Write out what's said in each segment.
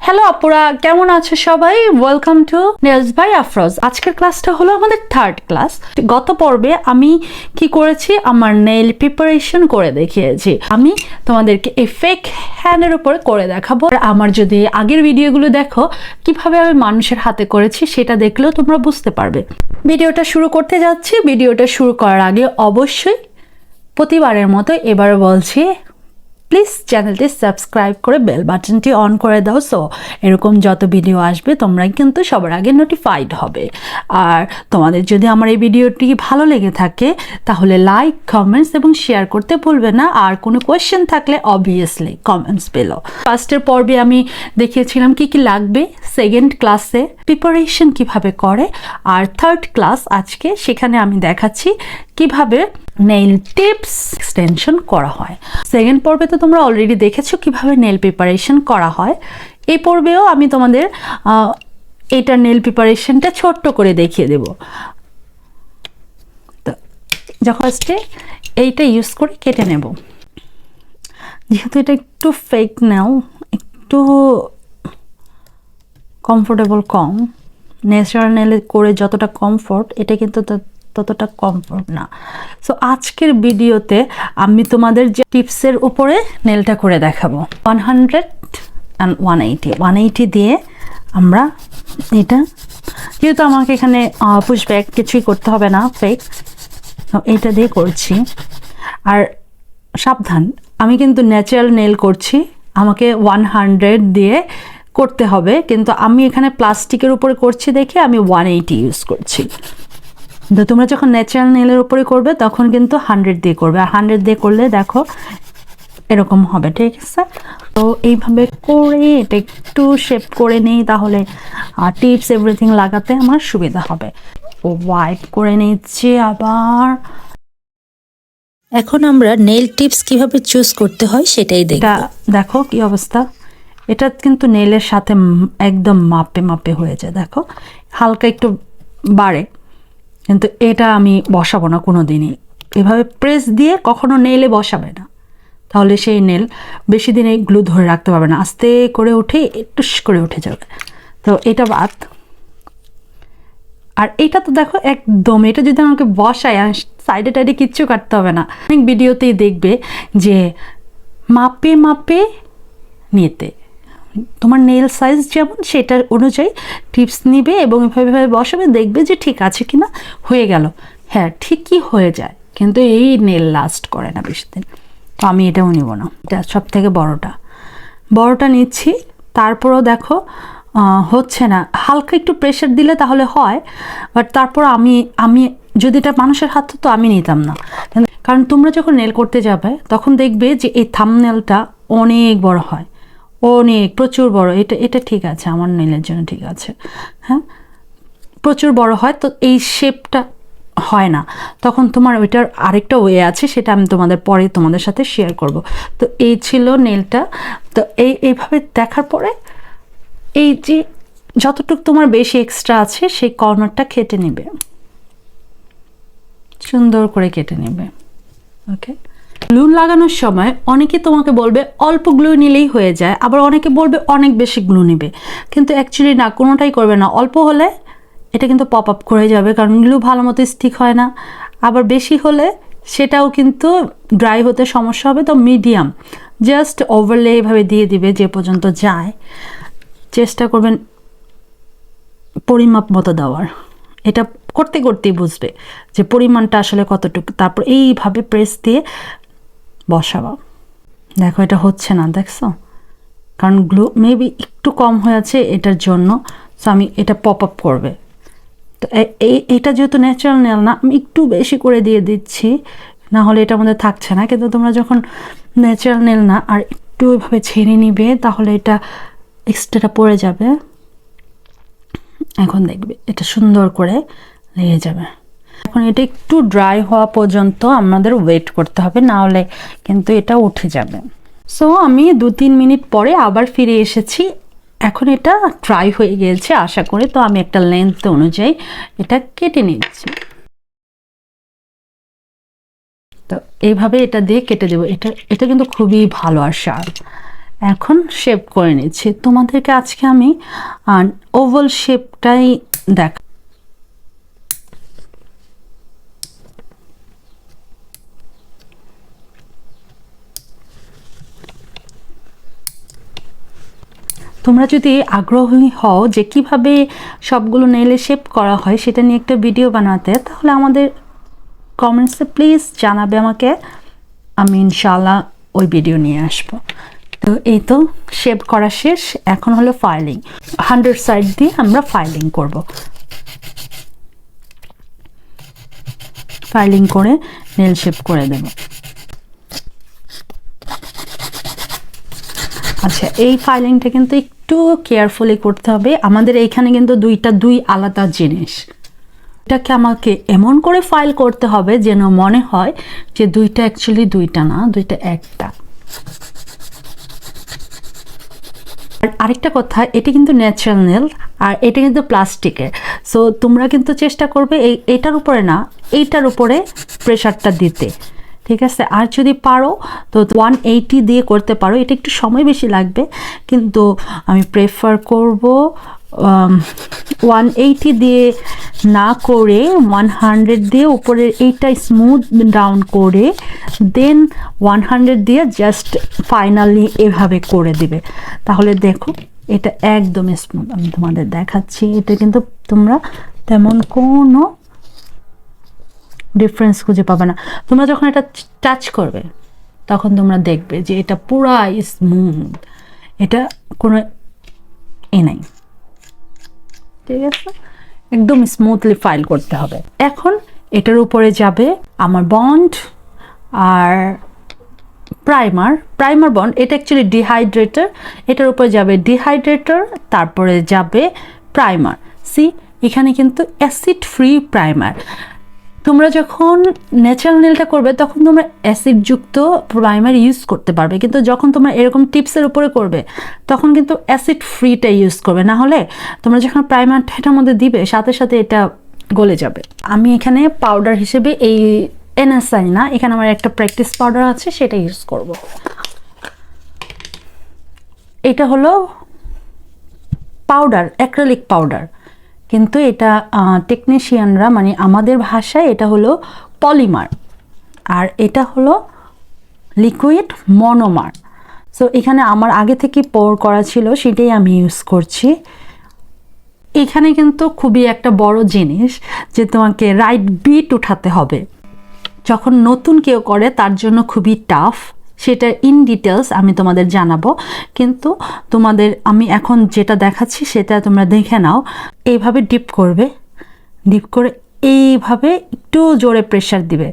Hello আপুরা, কেমন আছো সবাই? Welcome to nails by Afroz. আজকের ক্লাসটা হলো আমাদের থার্ড ক্লাস। গত পর্বে আমি কি করেছি, আমার নেইল প্রিপারেশন করে দেখিয়েছি। আমি তোমাদেরকে এই ফেক হ্যান্ডের উপরে করে দেখাবো। আমার যদি আগের ভিডিওগুলো দেখো কিভাবে আমি মানুষের হাতে করেছি, সেটা দেখলেও তোমরা বুঝতে পারবে। ভিডিওটা শুরু করতে যাচ্ছি। ভিডিওটা শুরু করার আগে অবশ্যই প্রতিবারের মতো এবার বলছি, প্লিজ চ্যানেলটি সাবস্ক্রাইব করে বেল বাটনটি অন করে দাও। সো এরকম যত ভিডিও আসবে তোমরা কিন্তু সবার আগে নোটিফাইড হবে। আর তোমাদের যদি আমার এই ভিডিওটি ভালো লেগে থাকে তাহলে লাইক, কমেন্টস এবং শেয়ার করতে ভুলবে না। আর কোনো কোয়েশ্চেন থাকলে অবভিয়াসলি কমেন্টস পেলো। ফার্স্টের পর্বে আমি দেখিয়েছিলাম কি কি লাগবে, সেকেন্ড ক্লাসে প্রিপারেশন কিভাবে করে, আর থার্ড ক্লাস আজকে, সেখানে আমি দেখাচ্ছি কিভাবে নেইল টিপস এক্সটেনশন করা হয়। সেকেন্ড পর্বে তো তোমরা অলরেডি দেখেছো কিভাবে নেইল প্রিপারেশন করা হয়। এই পর্বেও আমি তোমাদের এটা নেইল প্রিপারেশনটা ছোট্ট করে দেখিয়ে দেব। তো যখন ফার্স্টে এইটা ইউজ করে কেটে নেব। যেহেতু এটা একটু ফেক নেও, একটু কমফোর্টেবল কম, ন্যাচারাল নেলে করে যতটা কমফোর্ট, এটা কিন্তু ততটা কমফোর্ট না। সো আজকের ভিডিওতে আমি তোমাদের যে টিপসের উপরে নেলটা করে দেখাবো। 100 and 180 দিয়ে আমরা এটা, যেহেতু আমাকে এখানে পুশব্যাক কিছুই করতে হবে না, ফেক, এইটা দিয়ে করছি। আর সাবধান, আমি কিন্তু ন্যাচারাল নেল করছি, আমাকে 100 দিয়ে করতে হবে, কিন্তু আমি এখানে প্লাস্টিকের উপরে করছি দেখে আমি 180 ইউজ করছি। তো তোমরা যখন ন্যাচারাল নেলের উপরে করবে তখন কিন্তু 100 দিয়ে করবে, আর 100 দিয়ে করলে দেখো এরকম হবে, ঠিক আছে? তো এইভাবে করে এটা একটু শেপ করে নিই, তাহলে টিপস এভরিথিং লাগাতে আমার সুবিধা হবে। ও ওয়াইপ করে নিচ্ছি আবার। এখন আমরা নেল টিপস কিভাবে চুজ করতে হয় সেটাই দেখব। দেখো কি অবস্থা, এটা কিন্তু নেলের সাথে একদম মাপে মাপে হয়ে যায়। দেখো হালকা একটু বাড়ে, কিন্তু এটা আমি বসাবো না কোনো দিনই। এভাবে প্রেস দিয়ে কখনো নেলে বসাবে না, তাহলে সেই নেল বেশি দিন এই গ্লু ধরে রাখতে পারবে না, আস্তে করে উঠে টুস করে উঠে যাবে। তো এটা বাদ। আর এটা তো দেখো একদম, এটা যদি আমাকে বসায়, সাইডে টাইডে কিচ্ছু কাটতে হবে না। অনেক ভিডিওতেই দেখবে যে মাপে মাপে নিতে, তোমার নেল সাইজ যেমন সেটার অনুযায়ী টিপস নিবে এবং এভাবে বসাবে, দেখবে যে ঠিক আছে কিনা, হয়ে গেল। হ্যাঁ, ঠিকই হয়ে যায়, কিন্তু এই নেল লাস্ট করে না বেশি দিন। তো আমি এটাও নিব না, এটা সব থেকে বড়টা নিচ্ছি। তারপরও দেখো হচ্ছে না, হালকা একটু প্রেশার দিলে তাহলে হয়, বাট তারপর আমি যদি এটা মানুষের হাত তো আমি নিতাম না। কারণ তোমরা যখন নেল করতে যাবে তখন দেখবে যে এই থাম্বনেলটা অনেক বড় হয়, প্রচুর বড়। এটা ঠিক আছে, আমার নেলের জন্য ঠিক আছে, হ্যাঁ, প্রচুর বড় হয়, তো এই শেপটা হয় না। তখন তোমার ওইটার আরেকটা ওয়ে আছে, সেটা আমি তোমাদের সাথে শেয়ার করব। তো এই ছিল নেলটা। তো এইভাবে দেখার পরে এই যে যতটুকু তোমার বেশি এক্সট্রা আছে সেই কর্নারটা কেটে নেবে, সুন্দর করে কেটে নেবে। ওকে, গ্লু লাগানোর সময় অনেকে তোমাকে বলবে অল্প গ্লু নিলেই হয়ে যায়, আবার অনেকে বলবে অনেক বেশি গ্লু নেবে, কিন্তু অ্যাকচুয়ালি না, কোনোটাই করবে না। অল্প হলে এটা কিন্তু পপ আপ করে যাবে, কারণ গ্লু ভালো মতো স্টিক হয় না। আবার বেশি হলে সেটাও কিন্তু ড্রাই হতে সমস্যা হবে। তো মিডিয়াম, জাস্ট ওভারলে এভাবে দিয়ে দিবে যে পর্যন্ত যায়। চেষ্টা করবেন পরিমাপ মতো দেওয়ার, এটা করতে করতেই বুঝবে যে পরিমাণটা আসলে কতটুকু। তারপর এইভাবে প্রেস দিয়ে বসাবো। দেখো এটা হচ্ছে না, দেখছো? কারণ গ্লু মেবি একটু কম হয়েছে এটার জন্য। সো আমি এটা পপ আপ করবে। তো এটা যেহেতু ন্যাচারাল নেল না, আমি একটু বেশি করে দিয়ে দিচ্ছি, না হলে এটা আমাদের থাকছে না। কিন্তু তোমরা যখন ন্যাচারাল নেল না আর একটু এভাবে ছেড়ে নিবে, তাহলে এটা এক্সট্রাটা পড়ে যাবে। এখন দেখবে এটা সুন্দর করে লেগে যাবে। এখন এটা একটু ড্রাই হওয়া পর্যন্ত আমাদের ওয়েট করতে হবে, না হলে কিন্তু এটা উঠে যাবে। সো আমি 2-3 মিনিট পরে আবার ফিরে এসেছি। এখন এটা ড্রাই হয়ে গিয়েছে আশা করি। তো আমি একটা লেন্থ অনুযায়ী এটা কেটে নিচ্ছি। তো এইভাবে এটা দিয়ে কেটে দেবো। এটা কিন্তু খুবই ভালো আর শার্প। এখন শেপ করে নিচ্ছি। তোমাদেরকে আজকে আমি ওভাল শেপটাই দেখ। তোমরা যদি আগ্রহী হও যে কিভাবে সবগুলো নেইলে শেপ করা হয় সেটা নিয়ে একটা ভিডিও বানাতে, তাহলে আমাদের কমেন্টসে প্লিজ জানাবে আমাকে, আমি ইনশাআল্লাহ ওই ভিডিও নিয়ে আসব। তো এই তো শেপ করা শেষ, এখন হলো ফাইলিং। 100 সাইড দিয়ে আমরা ফাইলিং করব। ফাইলিং করে নেল শেপ করে দেব। আচ্ছা, এই ফাইলিংটা কিন্তু একটু কেয়ারফুলি করতে হবে। আমাদের এইখানে কিন্তু দুই আলাদা জিনিস। এটাকে আমাকে এমন করে ফাইল করতে হবে যেন মনে হয় যে দুইটা অ্যাকচুয়ালি দুইটা না, দুইটা একটা। আর আরেকটা কথা, এটা কিন্তু ন্যাচারাল নেল আর এটা কিন্তু প্লাস্টিকের। সো তোমরা কিন্তু চেষ্টা করবে এটার উপরে না, এইটার উপরে প্রেশারটা দিতে, ঠিক আছে? আর যদি পারো তো 180 দিয়ে করতে পারো, এটা একটু সময় বেশি লাগবে, কিন্তু আমি প্রেফার করব 180 দিয়ে না করে 100 দিয়ে উপরের এইটা স্মুথ ডাউন করে দেন 100 দিয়ে জাস্ট ফাইনালি এভাবে করে দিবে। তাহলে দেখো এটা একদম স্মুথ। আমি তোমাদের দেখাচ্ছি, এটা কিন্তু তোমরা তেমন কোনো ডিফারেন্স খুঁজে পাবে না। তোমরা যখন এটা টাচ করবে তখন তোমরা দেখবে যে এটা পুরা স্মুথ, এটা কোনো নাই, ঠিক আছে? একদম স্মুথলি ফাইল করতে হবে। এখন এটার উপরে যাবে আমার বন্ড আর প্রাইমার বন্ড। এটা অ্যাকচুয়ালি ডিহাইড্রেটর, এটার উপরে যাবে ডিহাইড্রেটর, তারপরে যাবে প্রাইমার। সি, এখানে কিন্তু অ্যাসিড ফ্রি প্রাইমার। তোমরা যখন ন্যাচারাল নেলটা করবে তখন তোমরা অ্যাসিডযুক্ত প্রাইমার ইউজ করতে পারবে, কিন্তু যখন তোমরা এরকম টিপসের উপরে করবে তখন কিন্তু অ্যাসিড ফ্রিটা ইউজ করবে, না হলে তোমরা যখন প্রাইমারটা এটার মধ্যে দিবে সাথে সাথে এটা গলে যাবে। আমি এখানে পাউডার হিসেবে এই এনএসআই না, এখানে আমার একটা প্র্যাকটিস পাউডার আছে, সেটা ইউজ করব। এটা হলো পাউডার, অ্যাক্রিলিক পাউডার, কিন্তু এটা টেকনিশিয়ানরা মানে আমাদের ভাষায় এটা হলো পলিমার, আর এটা হলো লিকুইড মনোমার। সো এখানে আমার আগে থেকে পোর করা ছিল, সেটাই আমি ইউজ করছি। এখানে কিন্তু খুবই একটা বড় জিনিস যে তোমাকে রাইট বিট উঠাতে হবে। যখন নতুন কেউ করে তার জন্য খুবই টাফ, সেটা ইন ডিটেলস আমি তোমাদের জানাবো, কিন্তু তোমাদের আমি এখন যেটা দেখাচ্ছি সেটা তোমরা দেখে নাও। এইভাবে ডিপ করবে, ডিপ করে এইভাবে একটু জোরে প্রেশার দিবে,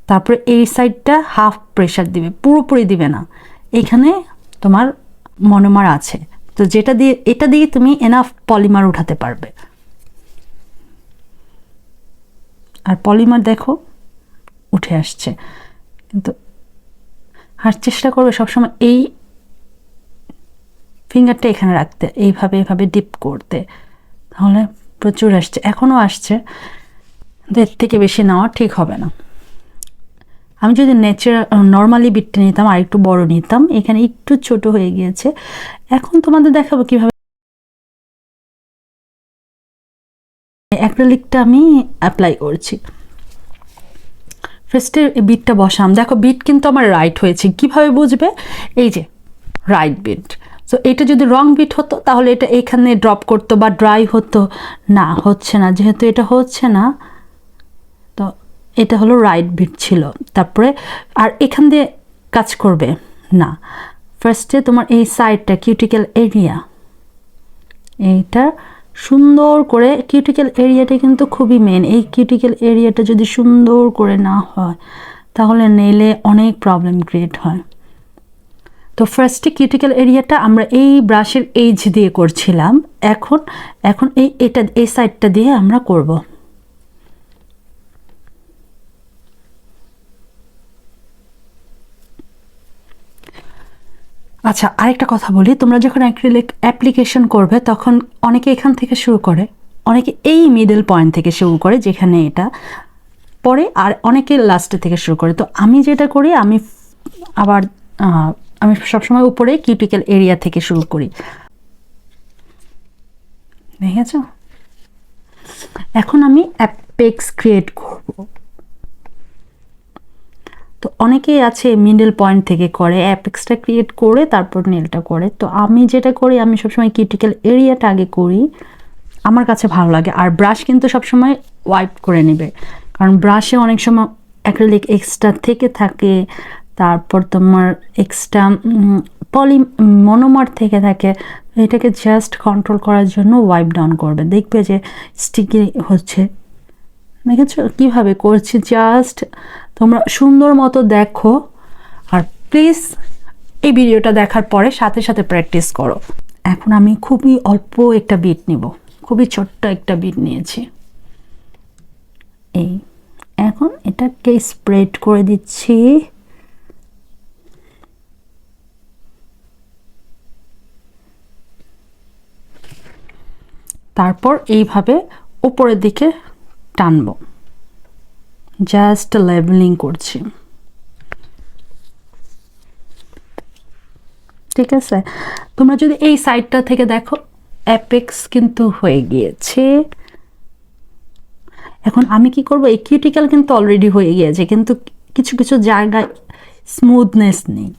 তারপরে এই সাইডটা হাফ প্রেশার দিবে, পুরোপুরি দিবে না। এখানে তোমার মনোমার আছে, তো যেটা দিয়ে এটা দিয়ে তুমি এনাফ পলিমার উঠাতে পারবে। আর পলিমার দেখো উঠে আসছে, কিন্তু আর চেষ্টা করবে সবসময় এই ফিঙ্গারটা এখানে রাখতে, এইভাবে এভাবে ডিপ করতে, তাহলে প্রচুর আসছে, এখনও আসছে, কিন্তু এর থেকে বেশি নেওয়া ঠিক হবে না। আমি যদি নর্মালি বিটটা নিতাম আর একটু বড় নিতাম, এখানে একটু ছোট হয়ে গিয়েছে। এখন তোমাদের দেখাবো কিভাবে অ্যাক্রিলিকটা আমি অ্যাপ্লাই করছি। ফার্স্টে বিটটা বসাম, দেখো বিট কিন্তু আমার রাইট হয়েছে। কিভাবে বুঝবে? এই যে রাইট বিট। সো এটা যদি রং বিট হতো তাহলে এটা এখানে ড্রপ করতো বা ড্রাই হতো, না হচ্ছে না, যেহেতু এটা হচ্ছে না তো এটা হলো রাইট বিট ছিল। তারপরে আর এখান দিয়ে কাজ করবে না, ফার্স্টে তোমার এই সাইডটা কিউটিক্যাল এরিয়া, এইটা সুন্দর করে, কিউটিক্যাল এরিয়াটা কিন্তু খুবই মেন। এই কিউটিক্যাল এরিয়াটা যদি সুন্দর করে না হয় তাহলে নেইলে অনেক প্রবলেম ক্রিয়েট হয়। তো ফার্স্টে কিউটিক্যাল এরিয়াটা আমরা এই ব্রাশের এজ দিয়ে করছিলাম, এখন এই সাইডটা দিয়ে আমরা করব। আচ্ছা, আরেকটা কথা বলি, তোমরা যখন অ্যাক্রিলিক অ্যাপ্লিকেশন করবে তখন অনেকে এখান থেকে শুরু করে, অনেকে এই মিডল পয়েন্ট থেকে শুরু করে যেখানে এটা পরে, আর অনেকে লাস্টে থেকে শুরু করে। তো আমি যেটা করি, আমি আবার আমি সবসময় উপরে কিউটিকেল এরিয়া থেকে শুরু করি, দেখেছ? এখন আমি অ্যাপেক্স ক্রিয়েট করব। তো অনেকেই আছে মিডল পয়েন্ট থেকে করে, অ্যাপেক্সটা ক্রিয়েট করে তারপর নেলটা করে। তো আমি যেটা করি, আমি সবসময় কিউটিকেল এরিয়াটা আগে করি, আমার কাছে ভালো লাগে। আর ব্রাশ কিন্তু সবসময় ওয়াইপ করে নেবে, কারণ ব্রাশে অনেক সময় অ্যাক্রিলিক এক্সট্রা থেকে থাকে, তারপর তোমার এক্সট্রা মনোমার থেকে থাকে। এটাকে জাস্ট কন্ট্রোল করার জন্য ওয়াইপ ডাউন করবে, দেখবে যে স্টিকি হচ্ছে। দেখেছো কীভাবে করছি? জাস্ট তোমরা সুন্দর মতো দেখো, আর প্লিজ এই ভিডিওটা দেখার পরে সাথে সাথে প্র্যাকটিস করো। এখন আমি খুবই অল্প একটা বিট নিব, খুবই ছোট্ট একটা বিট নিয়েছি। এই এখন এটাকে স্প্রেড করে দিচ্ছি। তারপর এইভাবে উপরের দিকে টানবো, জাস্ট লেভেলিং করছি, ঠিক আছে? তোমরা যদি এই সাইডটা থেকে দেখো, অ্যাপেক্স কিন্তু হয়ে গিয়েছে। এখন আমি কি করব, এই কিউটিকেল কিন্তু অলরেডি হয়ে গিয়েছে, কিন্তু কিছু কিছু জায়গায় স্মুথনেস নেই।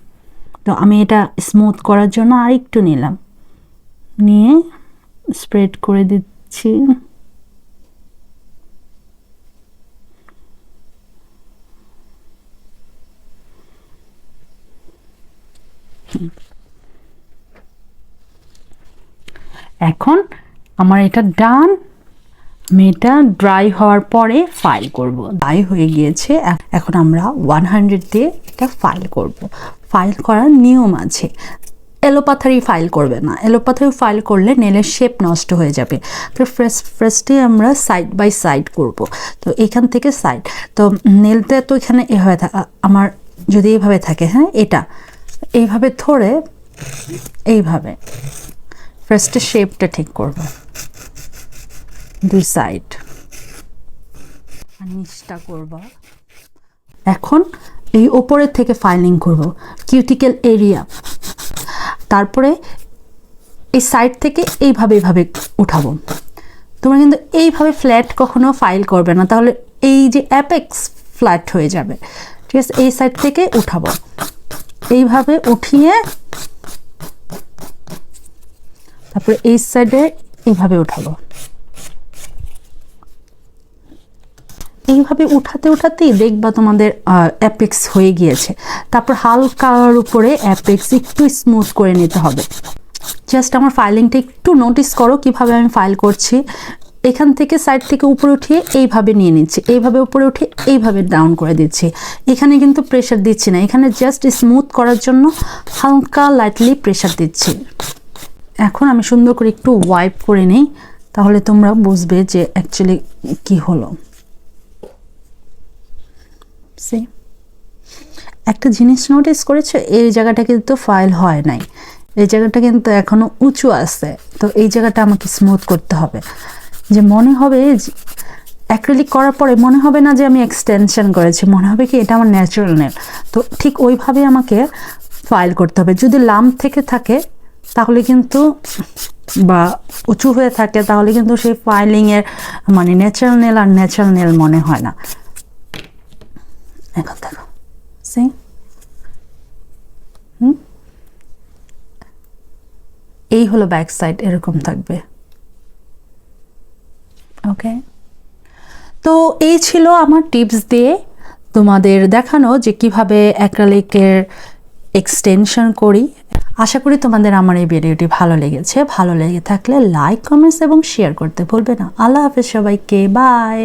তো আমি এটা স্মুথ করার জন্য আরেকটু নিলাম, নিয়ে স্প্রেড করে দিচ্ছি। এখন আমার এটা ডান। আমি এটা ড্রাই হওয়ার পরে ফাইল করব। ড্রাই হয়ে গিয়েছে, এখন আমরা 100 দিয়ে এটা ফাইল করব। ফাইল করার নিয়ম আছে, এলোপাথারি ফাইল করবে না, এলোপাথারি ফাইল করলে নেলের শেপ নষ্ট হয়ে যাবে। তো ফার্স্টে আমরা সাইড বাই সাইড করব। তো এখান থেকে সাইড, তো নেলটা তো এখানে এভাবে আমার যদি এইভাবে থাকে, হ্যাঁ, এটা এইভাবে ধরে এইভাবে ফার্স্টে শেপটা ঠিক করব, দুই সাইড নিচটা করব। এখন এই ওপরের থেকে ফাইলিং করব কিউটিকেল এরিয়া, তারপরে এই সাইড থেকে এইভাবে উঠাবো। তোমরা কিন্তু এইভাবে ফ্ল্যাট কখনো ফাইল করবে না, তাহলে এই যে অ্যাপেক্স ফ্ল্যাট হয়ে যাবে, ঠিক আছে? এই সাইড থেকে উঠাবো, এইভাবে উঠিয়ে তারপরে এই সাইডে এইভাবে উঠাবো। এইভাবে উঠাতেই দেখবা তোমাদের অ্যাপেক্স হয়ে গিয়েছে। তারপর হালকার উপরে অ্যাপেক্স একটু স্মুথ করে নিতে হবে। জাস্ট আমার ফাইলিংটা একটু নোটিস করো কিভাবে আমি ফাইল করছি। এখান থেকে সাইড থেকে উপরে উঠিয়ে এইভাবে নিয়ে নিচ্ছি, এইভাবে উপরে উঠে এইভাবে ডাউন করে দিচ্ছি। এখানে কিন্তু প্রেশার দিচ্ছি না, এখানে জাস্ট স্মুথ করার জন্য হালকা লাইটলি প্রেশার দিচ্ছি। এখন আমি সুন্দর করে একটু ওয়াইপ করে নিই, তাহলে তোমরা বুঝবে যে অ্যাকচুয়ালি কি হলো। একটা জিনিস নোটিস করেছো, এই জায়গাটা কিন্তু ফাইল হয় নাই, এই জায়গাটা কিন্তু এখনো উঁচু আছে। তো এই জায়গাটা আমাকে স্মুথ করতে হবে, যে মনে হবে অ্যাক্রিলিক করার পরে মনে হবে না যে আমি এক্সটেনশন করেছি, মনে হবে কি এটা আমার ন্যাচারাল নেল। তো ঠিক ওইভাবে আমাকে ফাইল করতে হবে। যদি লাম্প থেকে থাকে তাহলে কিন্তু, বা উঁচু হয়ে থাকে, তাহলে কিন্তু সেই ফাইলিংয়ের মানে ন্যাচারাল নেল আর ন্যাচারাল নেল মনে হয় না। এখন দেখো, এই হলো ব্যাক সাইড, এরকম থাকবে। ওকে, তো এই ছিল আমার টিপস দিয়ে তোমাদের দেখানো যে কিভাবে অ্যাক্রিলিকের এক্সটেনশন করি। আশা করি তোমাদের আমার এই ভিডিওটি ভালো লেগেছে। ভালো লেগে থাকলে লাইক, কমেন্টস এবং শেয়ার করতে ভুলবে না। আল্লাহ হাফেজ সবাইকে, বাই।